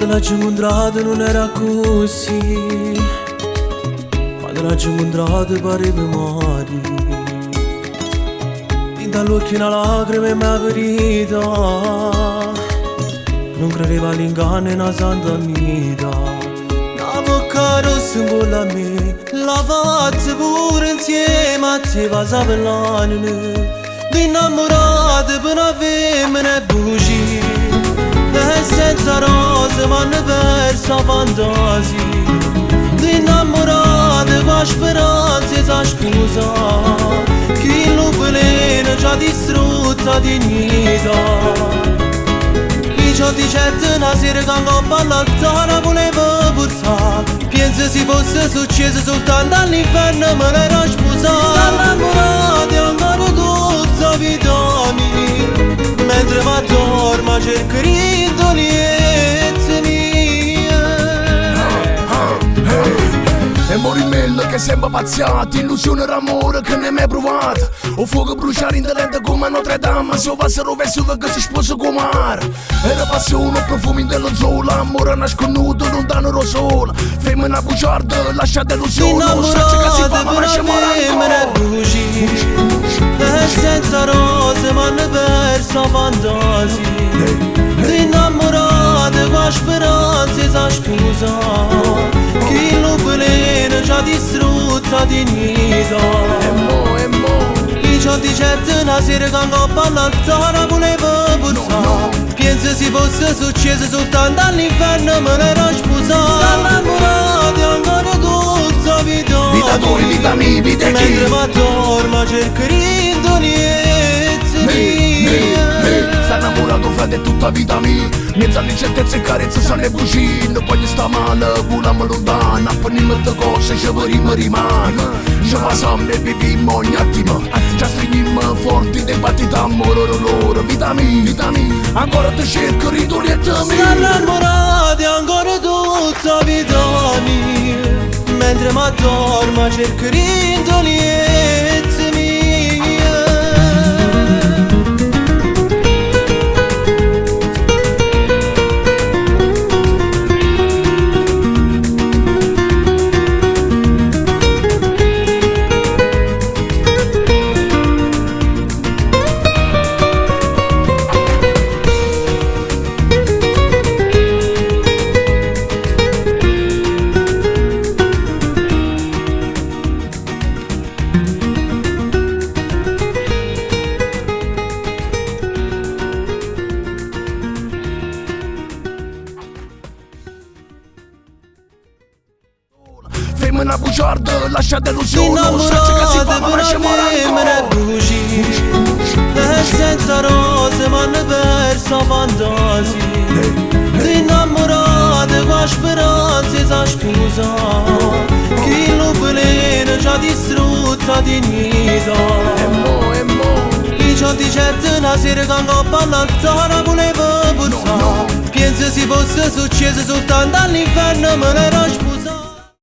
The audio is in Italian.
Quando l'ho incontrato non era così, quando l'ho incontrato pareva mare. Dall'occhio una lacrima e una verità, non credeva all'inganno e una santa vita. La bocca rossa con la me, la faccia pure insieme a te passava l'anima. L'innamorata per una femmina e bugie, e senza rose m'hanno persa fantasia. L'innamorata con speranza e sa sposa, chi lo veleno ci ha distrutto la dignità. Io di certo una sera che angoppa all'altare volevo portare, penso si fosse successo soltanto all'inferno me l'era sposato. Sta innamorata e ancora tutta la vita mia, mentre va a dormire cerco rindoliette mie. E morimella che sembra pazziata, illusione d'amore che ne mai provata. O fuoco bruciare indolente come Notre Dame, se o passero verso che si sposa con mare. Era passione, profumi dello sole, amore nasconuto lontano da sola. Femmina bugiarda, lasciate illusione, non sa che si fa ma lascia morire. E senza rose m'hanno persa fantasia. L'innamorata con speranza e sa sposa, chi lo veleno ci ha distrutto la dignità. Io di certo una sera che angoppa all'altare volevo portare, penso si fosse successo soltanto all'inferno me l'era sposato. Sta innamorata e ancora tutta la vita Vita vita mentre va a dormire cerco rindoliette mie. Sta innamorato frate tutta vita mia, mezzo all'incertezza e carezza se ne bucì. Non voglio sta male, vogliamo lontana, per niente cose ci vorremmo rimane. Ci passiamo e viviamo ogni attimo, ci stringiamo forti dei battiti amore loro. Vita mia, ancora ti cerco rindoliette mie. Sta innamorata e ancora tutta la vita mia, mentre mi addormo cerco rindoliette mie. Femmina bugiarda, lascia delusione, non sa che si fa ma lascia morire. E senza rose m'hanno persa fantasia. L'innamorata con speranza e sa sposa, chi lo veleno ci ha distrutto la dignità. Io di certo una sera che angoppa all'altare volevo portare, penso si fosse successo soltanto all'inferno me l'era sposato.